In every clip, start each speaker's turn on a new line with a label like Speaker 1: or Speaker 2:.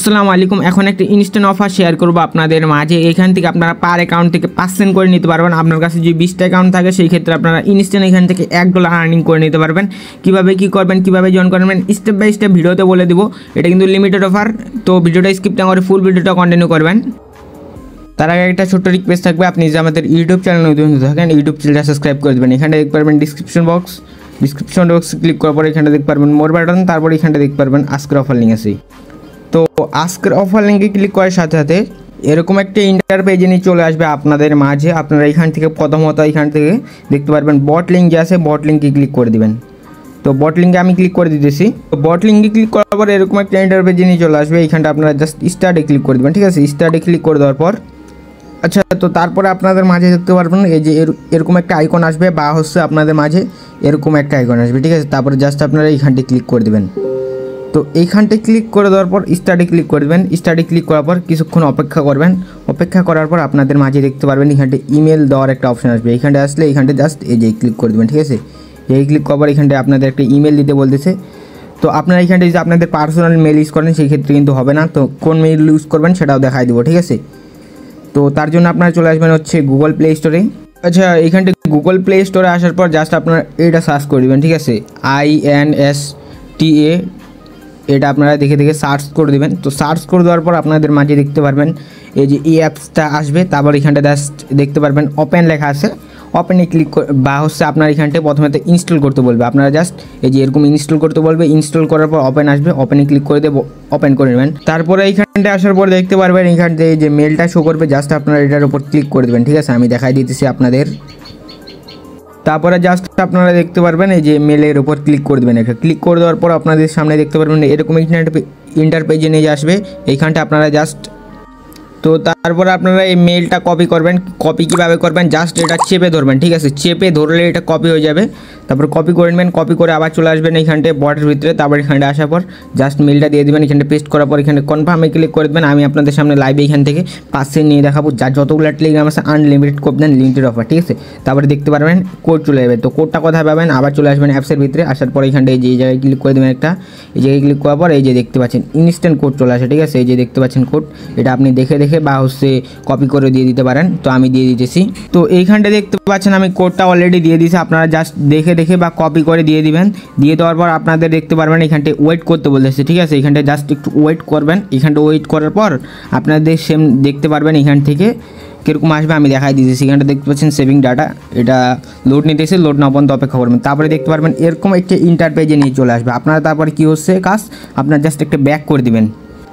Speaker 1: আসসালামু আলাইকুম। এখন একটা ইনস্ট্যান্ট অফার শেয়ার করব আপনাদের মাঝে। এখান থেকে আপনারা পার অ্যাকাউন্ট থেকে 5 সেন্ট করে নিতে পারবেন। আপনার কাছে যদি 20টা অ্যাকাউন্ট থাকে সেই ক্ষেত্রে আপনারা ইনস্ট্যান্ট এখান থেকে $1 আর্নিং করে নিতে পারবেন। কিভাবে কি করবেন, কিভাবে জয়েন করবেন স্টেপ বাই স্টেপ ভিডিওতে বলে দিব। এটা কিন্তু লিমিটেড অফার, তো ভিডিওটা স্কিপ না করে ফুল ভিডিওটা কন্টিনিউ করবেন। তার আগে একটা ছোট্ট রিকোয়েস্ট থাকবে, আপনি যে আমাদের ইউটিউব চ্যানেল নতুন থাকেন ইউটিউব চ্যানেলটা সাবস্ক্রাইব করে দেবেন। এখানে দেখতে পারবেন ডিসক্রিপশন বক্স ক্লিক করার পরে এখানে দেখতে পারবেন মোর বাটন, তারপরে এখানে দেখতে পারবেন আজকের অফার লিঙ্ক আছে। তো আজকের অফার লিঙ্কে ক্লিক করার সাথে সাথে এরকম একটা ইন্টারপেজে নিয়ে চলে আসবে আপনাদের মাঝে। আপনারা এখান থেকে প্রথমত এখান থেকে দেখতে পারবেন বট লিঙ্ক যে আছে, বট লিঙ্কে ক্লিক করে দিবেন। তো বট লিঙ্কে আমি ক্লিক করে দিতেছি। তো বট লিঙ্কে ক্লিক করার পর এরকম একটা ইন্টারপেজে নিয়ে চলে আসবে। এইখানটা আপনারা জাস্ট স্টার্টে ক্লিক করে দেবেন, ঠিক আছে। স্টার্টে ক্লিক করে দেওয়ার পর আচ্ছা, তো তারপরে আপনাদের মাঝে দেখতে পারবেন এই যে এরকম একটা আইকন আসবে, বা হচ্ছে আপনাদের মাঝে এরকম একটা আইকন আসবে, ঠিক আছে। তারপরে জাস্ট আপনারা এইখানটি ক্লিক করে দেবেন। তো এইখানটায় ক্লিক করে দেওয়ার পর স্টার্টে ক্লিক করে দেবেন। স্টার্টে ক্লিক করার পর কিছুক্ষণ অপেক্ষা করবেন। অপেক্ষা করার পর আপনাদের মাঝে দেখতে পারবেন এখানটায় ইমেল দেওয়ার একটা অপশন আসবে। এইখানটায় আসলে এইখানটা জাস্ট এই যে ক্লিক করে দেবেন, ঠিক আছে। এই ক্লিক করার পর এখানটায় আপনাদের একটা ইমেল দিতে বলতেছে। তো আপনারা এইখানটায় যদি আপনাদের পার্সোনাল মেল ইউজ করেন সেই ক্ষেত্রে কিন্তু হবে না। তো কোন মেল ইউজ করবেন সেটাও দেখাই দেবো, ঠিক আছে। তো তার জন্য আপনারা চলে আসবেন হচ্ছে গুগল প্লে স্টোরে। আচ্ছা, এইখানটা গুগল প্লে স্টোরে আসার পর জাস্ট আপনারা এটা সার্চ করে দেবেন, ঠিক আছে। INSTA এটা আপনারা দেখে দেখে সার্চ করে দেবেন। তো সার্চ করে দেওয়ার পর আপনাদের মাঝে দেখতে পারবেন এই যে এই অ্যাপসটা আসবে। তারপর এখানটা জাস্ট দেখতে পারবেন ওপেন লেখা আছে, ওপেনে ক্লিক বা হচ্ছে আপনার এখানটায় প্রথমে ইনস্টল করতে বলবে। আপনারা জাস্ট এই যে এরকম ইনস্টল করতে বলবে। ইনস্টল করার পর ওপেন আসবে, ওপেনে ক্লিক করে দেবো, ওপেন করে নেবেন। তারপরে এইখানটায় আসার পর দেখতে পারবেন এইখানটায় যে মেলটা শো করবে, জাস্ট আপনারা এটার উপর ক্লিক করে দেবেন, ঠিক আছে। আমি দেখাই দিতেছি আপনাদের। তারপরে জাস্ট আপনারা দেখতে পারবেন এই যে মেলের উপর ক্লিক করে দেবেন। একটা ক্লিক করে দেওয়ার পর আপনাদের সামনে দেখতে পারবেন এরকম ইন্টারপেজে নিয়ে আসবে। এইখানটা আপনারা জাস্ট তো তারপরে আপনারা এই মেলটা কপি করবেন। কপি কীভাবে করবেন, জাস্ট এটা চেপে ধরবেন, ঠিক আছে। চেপে ধরলে এটা কপি হয়ে যাবে। তারপর কপি করে নেবেন। কপি করে আবার চলে আসবেন এইখানটায় বটের ভিতরে। তারপর এখানটা আসার পর জাস্ট মেলটা দিয়ে দেবেন। এখানটা পেস্ট করার পর এখানে কনফার্মে ক্লিক করে দেবেন। আমি আপনাদের সামনে লাইভে এখান থেকে 5 সেন্ট নিয়ে দেখাবো। যার যতগুলো টেলিগ্রাম আছে আনলিমিটেড কোড দেন, লিমিটেড অফার, ঠিক আছে। তারপরে দেখতে পারবেন কোড চলে যাবে। তো কোডটা কোথায় পাবেন, আবার চলে আসবেন অ্যাপসের ভিতরে। আসার পর এখানটায় এই জায়গায় ক্লিক করে দেবেন একটা। এই জায়গায় ক্লিক করার পর এই যে দেখতে পাচ্ছেন ইনস্ট্যান্ট কোড চলে আসে, ঠিক আছে। এই যে দেখতে পাচ্ছেন কোড, এটা আপনি দেখে দেখে বা হচ্ছে কপি করে দিয়ে দিতে পারেন। তো আমি দিয়ে দিতেছি। তো এইখানটা দেখতে পাচ্ছেন আমি কোডটা অলরেডি দিয়ে দিয়েছি। আপনারা জাস্ট দেখে দেখে বা কপি করে দিয়ে দিবেন। দিয়ে দেওয়ার পর আপনাদের দেখতে পারবেন এখানটায় ওয়েট করতে বলতেছে, ঠিক আছে। এখানটায় জাস্ট একটু ওয়েট করবেন। এখানটা ওয়েট করার পর আপনাদের সেম দেখতে পারবেন এখান থেকে কীরকম আসবে আমি দেখাই দিয়েছি। এখানটা দেখতে পাচ্ছেন সেভিং ডাটা, এটা লোড নিতেছে, লোড না পর্যন্ত অপেক্ষা করবেন। তারপরে দেখতে পারবেন এরকম একটা ইন্টারপেজে নিয়ে চলে আসবে। আপনারা তারপরে কী হচ্ছে কাজ, আপনারা জাস্ট একটা ব্যাক করে দিবেন।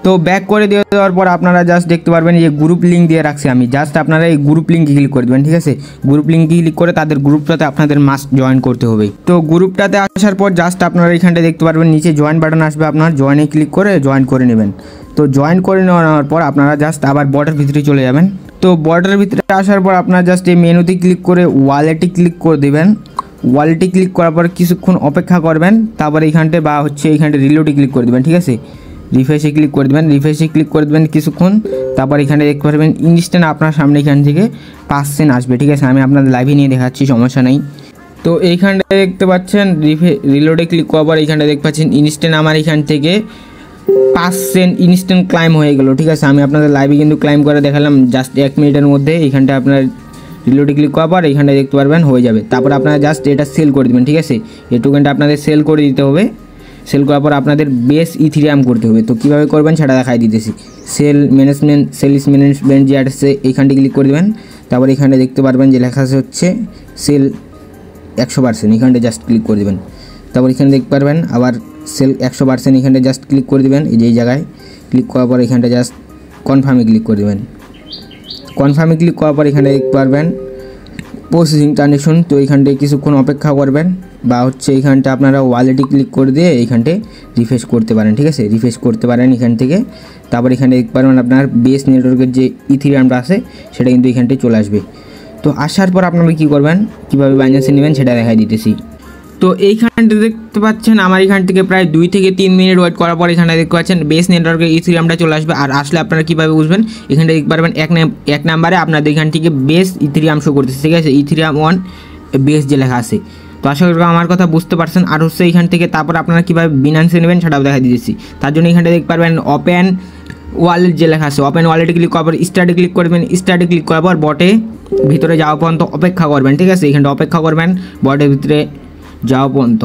Speaker 1: তো ব্যাক করে দিয়ে দেওয়ার পর আপনারা জাস্ট দেখতে পারবেন যে গ্রুপ লিঙ্ক দিয়ে রাখছি আমি। জাস্ট আপনারা এই গ্রুপ লিঙ্কে ক্লিক করে দেবেন, ঠিক আছে। গ্রুপ লিঙ্কে ক্লিক করে তাদের গ্রুপটাতে আপনাদের মাস্ট জয়েন করতে হবে। তো গ্রুপটাতে আসার পর জাস্ট আপনারা এখানটা দেখতে পারবেন নিচে জয়েন বাটন আসবে, আপনার জয়েনে ক্লিক করে জয়েন করে নেবেন। তো জয়েন করে নেওয়ার পর আপনারা জাস্ট আবার বটের ভিতরে চলে যাবেন। তো বটের ভিতরে আসার পর আপনারা জাস্ট এই মেনুতে ক্লিক করে ওয়ালেটে ক্লিক করে দেবেন। ওয়ালেটে ক্লিক করার পর কিছুক্ষণ অপেক্ষা করবেন। তারপরে এইখানটায় বা হচ্ছে এইখানটায় রিলোডে ক্লিক করে দেবেন, ঠিক আছে। রিফ্রেশে ক্লিক করে দেবেন। রিফ্রেশে ক্লিক করে দেবেন কিছুক্ষণ। তারপর এখানে দেখতে পারবেন ইনস্ট্যান্ট আপনার সামনে এখান থেকে 5 সেন্ট আসবে, ঠিক আছে। আমি আপনাদের লাইভে নিয়ে দেখাচ্ছি, সমস্যা নেই। তো এইখানটায় দেখতে পাচ্ছেন রিলোডে ক্লিক করার পর এইখানটা দেখতে পাচ্ছেন ইনস্ট্যান্ট আমার এখান থেকে 5 সেন্ট ইনস্ট্যান্ট ক্লাইম হয়ে গেল, ঠিক আছে। আমি আপনাদের লাইভে কিন্তু ক্লাইম করে দেখালাম জাস্ট 1 মিনিটের মধ্যে। এইখানটা আপনার রিলোডে ক্লিক করার পর এইখানটা দেখতে পারবেন হয়ে যাবে। তারপর আপনারা জাস্ট এটা সেল করে দেবেন, ঠিক আছে। এই টোকেনটা আপনাদের সেল করে দিতে হবে। সেল করার পর আপনাদের বেস ইথিরিয়াম করতে হবে। তো কীভাবে করবেন সেটা দেখাই দিতেছি। সেলস ম্যানেজমেন্ট যে আছে এইখানটি ক্লিক করে দেবেন। তারপর এখানে দেখতে পারবেন যে লেখা আছে হচ্ছে সেল 100%, এখানটা জাস্ট ক্লিক করে দেবেন। তারপর এখানে দেখতে পারবেন আবার সেল 100%, এখানটা জাস্ট ক্লিক করে দেবেন। এই যে এই জায়গায় ক্লিক করার পর এখানটা জাস্ট কনফার্মে ক্লিক করে দেবেন। কনফার্মে ক্লিক করার পর এখানে দেখতে পারবেন প্রসেসিং ট্রানজ্যাকশন। তো এইখানটায় কিছুক্ষণ অপেক্ষা করবেন, বা হচ্ছে এইখানটা আপনারা ওয়ালেটে ক্লিক করে দিয়ে এইখানটায় রিফ্রেশ করতে পারেন, ঠিক আছে। রিফ্রেশ করতে পারেন এখান থেকে। তারপর এখানে দেখতে পারবেন আপনার বেস নেটওয়ার্কের যে ইথিরিয়ামটা আছে সেটা কিন্তু এখানটায় চলে আসবে। তো আসার পর আপনারা কী করবেন, কীভাবে বাইন্যান্সে নেবেন সেটা দেখাই দিতেছি। তো এইখানটা দেখতে পাচ্ছেন আমার এখান থেকে প্রায় 2 থেকে 3 মিনিট ওয়েট করার পর এখানে দেখতে পাচ্ছেন বেস নেটওয়ার্কের ইথিরিয়ামটা চলে আসবে। আর আসলে আপনারা কীভাবে বুঝবেন, এখানটা দেখতে পারবেন এক নাম্বারে আপনাদের এখান থেকে বেস ইথিরিয়াম শো করতেছে, ঠিক আছে। ইথিরিয়াম 1 বেস যে লেখা আছে। তো আশা করি আমার কথা বুঝতে পারছেন। আর হচ্ছে এইখান থেকে তারপর আপনারা কীভাবে বিনান্সে নেবেন সেটাও দেখা দিয়েছি। তার জন্য এখানটা দেখতে পারবেন ওপেন ওয়ালেট যে লেখা আছে ওপেন ওয়ালেটে ক্লিক করার পর স্টার্টে ক্লিক করবেন। স্টার্টে ক্লিক করার পর বটে ভিতরে যাওয়া পর্যন্ত অপেক্ষা করবেন, ঠিক আছে। এখানটা অপেক্ষা করবেন বটের ভিতরে যাওয়া পর্যন্ত।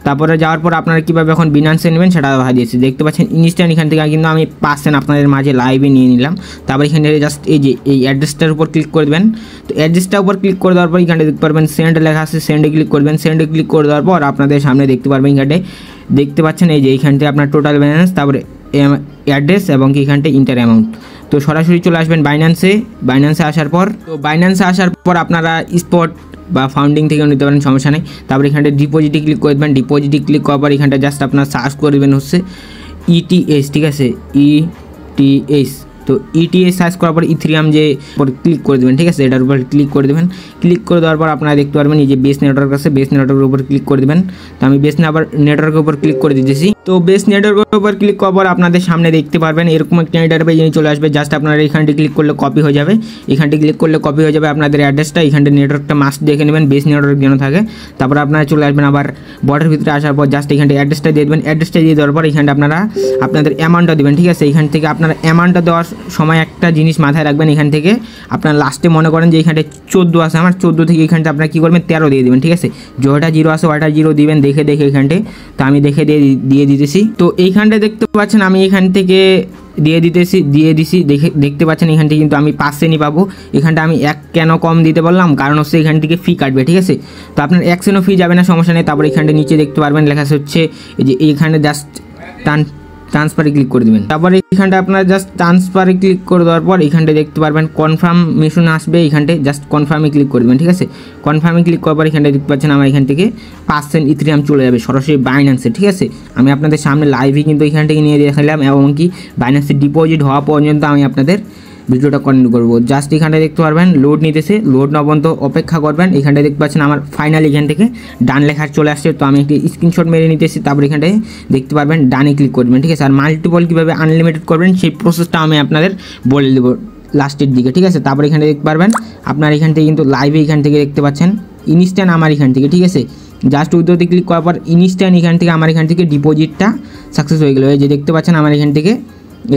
Speaker 1: তারপরে যাওয়ার পর আপনারা কীভাবে এখন বিনান্সে নেবেন সেটা দেখা দিয়েছি, দেখতে পাচ্ছেন ইনস্ট্যান্ট। এখান থেকে কিন্তু আমি 5 আপনাদের মাঝে লাইভে নিয়ে নিলাম। তারপর এখানে জাস্ট এই যে এই অ্যাড্রেসটার উপর ক্লিক করে দেবেন। তো অ্যাড্রেসটার উপর ক্লিক করে দেওয়ার পর এখানে দেখতে পারবেন সেন্ড লেখা আছে, সেন্ডে ক্লিক করবেন। সেন্ডে ক্লিক করে দেওয়ার পর আপনাদের সামনে দেখতে পারবেন এখানে দেখতে পাচ্ছেন এই যে এইখানটায় আপনার টোটাল ব্যালেন্স, তারপরে অ্যাড্রেস এবং এখানটা ইন্টার অ্যামাউন্ট। তো সরাসরি চলে আসবেন বাইন্যান্সে আসার পর, তো বাইন্যান্সে আসার পর আপনারা স্পট বা ফাউন্ডিং থেকেও নিতে পারেন, সমস্যা নেই। তারপরে এখানটা ডিপোজিটে ক্লিক করে দেবেন। ডিপোজিটে ক্লিক করার পর এখানটা জাস্ট আপনার সার্চ করে দেবেন হচ্ছে ETH, ঠিক আছে, ETH। তো ETH সার্চ করার পর ইথেরিয়াম যে উপর ক্লিক করে দেবেন, ঠিক আছে, এটার উপর ক্লিক করে দেবেন। ক্লিক করে দেওয়ার পর আপনারা দেখতে পারবেন এই যে বেস নেটওয়ার্ক আছে, বেস নেটওয়ার্কের উপর ক্লিক করে দেবেন। তো আমি বেস নেটওয়ার্কের উপর ক্লিক করে দিতেছি। তো বেস নেটওয়ার্কের উপর ক্লিক করার পর আপনাদের সামনে দেখতে পারবেন এরকম একটা ইন্টারফেস চলে আসবে। জাস্ট আপনারা এখানটি ক্লিক করলে কপি হয়ে যাবে, এখানটি ক্লিক করলে কপি হয়ে যাবে আপনাদের অ্যাড্রেসটা। এখানটা নেটওয়ার্কটা মাস্ট দেখে নেবেন, বেস নেটওয়ার্ক যেন থাকে। তারপর আপনারা চলে আসবেন আবার বটের ভিতরে আসার পর জাস্ট এখানটা অ্যাড্রেসটা দিয়ে দেবেন। অ্যাড্রেসটা দিয়ে দেওয়ার পর এখানটা আপনারা আপনাদের অ্যামাউন্টটা দেবেন, ঠিক আছে। এখান থেকে আপনারা অ্যামাউন্টটা দেওয়ার সময় একটা জিনিস মাথায় রাখবেন, এখান থেকে আপনার লাস্টে মনে করেন যে এখানটা 14 আছে, আমার 14 থেকে এখানটা আপনারা কী করবেন 13 দিয়ে দেবেন, ঠিক আছে। যেটা 0 আছে ওটা 0 দিবেন দেখে এখানটে। তো আমি দেখে দিয়ে দিতেছি। তো এইখানটা দেখতে পাচ্ছেন আমি এখান থেকে দিয়ে দিছি দেখতে পাচ্ছেন এখান থেকে কিন্তু আমি 5 সেন্টই পাবো। এখানটা আমি 1 কেন কম দিতে বললাম, কারণ হচ্ছে এখান থেকে ফি কাটবে, ঠিক আছে। তো আপনার 1 সেন্টও ফি যাবে না, সমস্যা নেই। তারপর এখানটা নিচে দেখতে পারবেন লেখা হচ্ছে এই যে এইখানে জাস্ট ট্রান্সফারে ক্লিক করে দেবেন। তারপরে এখানটা আপনারা জাস্ট ট্রান্সফারে ক্লিক করে দেওয়ার পর এখানটা দেখতে পারবেন কনফার্মেশন আসবে, এখানটায় জাস্ট কনফার্মে ক্লিক করে দেবেন, ঠিক আছে। কনফার্মে ক্লিক করার পর এখানটা দেখতে পাচ্ছেন আমার এখান থেকে 5 ইথেরিয়াম চলে যাবে সরাসরি বাইন্যান্সে, ঠিক আছে। আমি আপনাদের সামনে লাইভে কিন্তু এখান থেকে নিয়ে দেখালাম, এবং কি বাইন্যান্সে ডিপোজিট হওয়া পর্যন্ত আমি আপনাদের ভিডিওটা কন্টিনিউ করবো। জাস্ট এখানটা দেখতে পারবেন লোড নিতেছে, লোড না পর্যন্ত অপেক্ষা করবেন। এখানটা দেখতে পাচ্ছেন আমার ফাইনাল এখান থেকে ডান লেখা চলে আসছে। তো আমি একটি স্ক্রিনশট মেরে নিতেছি। তারপর এখানটায় দেখতে পারবেন ডানে ক্লিক করবেন, ঠিক আছে। আর মাল্টিপল কীভাবে আনলিমিটেড করবেন সেই প্রসেসটা আমি আপনাদের বলে দেবো লাস্টের দিকে, ঠিক আছে। তারপর এখানে দেখতে পারবেন আপনার এখান থেকে কিন্তু লাইভে এখান থেকে দেখতে পাচ্ছেন ইনস্ট্যান্ট আমার এখান থেকে, ঠিক আছে। জাস্ট উইথড্রোতে ক্লিক করার পর ইনস্ট্যান্ট এখান থেকে আমার এখান থেকে ডিপোজিটটা সাকসেস হয়ে গেলো। এই যে দেখতে পাচ্ছেন আমার এখান থেকে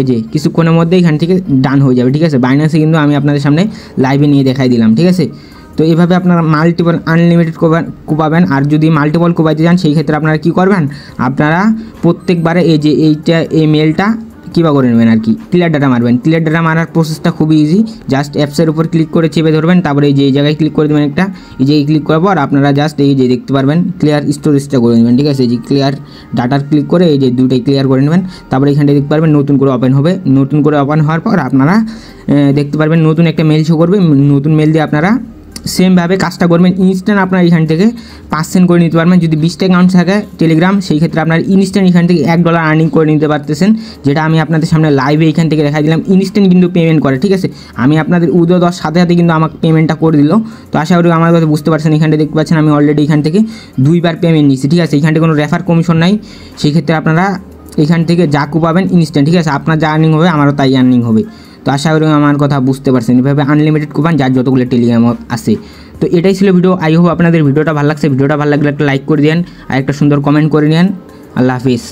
Speaker 1: এই যে কিছুক্ষণের মধ্যে এখান থেকে ডান হয়ে যাবে, ঠিক আছে। বাইন্যান্সে কিন্তু আমি আপনাদের সামনে লাইভে নিয়ে দেখাই দিলাম, ঠিক আছে। তো এইভাবে আপনারা মাল্টিপল আনলিমিটেড কোপাবেন। আর যদি মাল্টিপল কোপাইতে যান সেই ক্ষেত্রে আপনারা কী করবেন, আপনারা প্রত্যেকবারে এই যে এই মেলটা কীভাবে করে নেবেন আর কি, ক্লিয়ার ডাটা মারবেন। ক্লিয়ার ডাটা মারার প্রসেসটা খুবই ইজি। জাস্ট অ্যাপসের উপর ক্লিক করে চেপে ধরবেন, তারপরে এই যে এই জায়গায় ক্লিক করে দেবেন একটা, এই যে ক্লিক করার পর আপনারা জাস্ট এই যে দেখতে পারবেন ক্লিয়ার স্টোরেজটা করে নেবেন, ঠিক আছে। এই যে ক্লিয়ার ডাটার ক্লিক করে এই যে দুটোই ক্লিয়ার করে নেবেন। তারপরে এখানটা দেখতে পারবেন নতুন করে ওপেন হবে। নতুন করে ওপেন হওয়ার পর আপনারা দেখতে পারবেন নতুন একটা মেল শো করবে। নতুন মেল দিয়ে আপনারা সেমভাবে কাজটা করবেন। ইনস্ট্যান্ট আপনার এখান থেকে 5 করে নিতে পারবেন। যদি 20টা অ্যাকাউন্ট থাকে টেলিগ্রাম, সেই ক্ষেত্রে আপনার ইনস্ট্যান্ট এখান থেকে $1 আর্নিং করে নিতে পারতেছেন, যেটা আমি আপনাদের সামনে লাইভে এখান থেকে দেখাই দিলাম। ইনস্ট্যান্ট কিন্তু পেমেন্ট করে, ঠিক আছে। আমি আপনাদের উইথড্র দেওয়ার সাথে সাথে কিন্তু আমাকে পেমেন্টটা করে দিল। তো আশা করি আমার কথা বুঝতে পারছেন। এখানটা দেখতে পাচ্ছেন আমি অলরেডি এখান থেকে 2 বার পেমেন্ট নিচ্ছি, ঠিক আছে। এখানটা কোনো রেফার কমিশন নাই, সেই ক্ষেত্রে আপনারা এখান থেকে যা পাবেন ইনস্ট্যান্ট, ঠিক আছে। আপনার যা আর্নিং হবে আমারও তাই আর্নিং হবে। তো আশা করি আমার কথা বুঝতে পারছেন। এভাবে আনলিমিটেড কুপন যার যতগুলো টেলিগ্রাম আছে। তো এটাই ছিল ভিডিও। আই হোপ আপনাদের ভিডিওটা ভালো লাগছে। ভিডিওটা ভালো লাগলে একটা লাইক করে দেন আর একটা সুন্দর কমেন্ট করে নেন। আল্লাহ হাফিজ।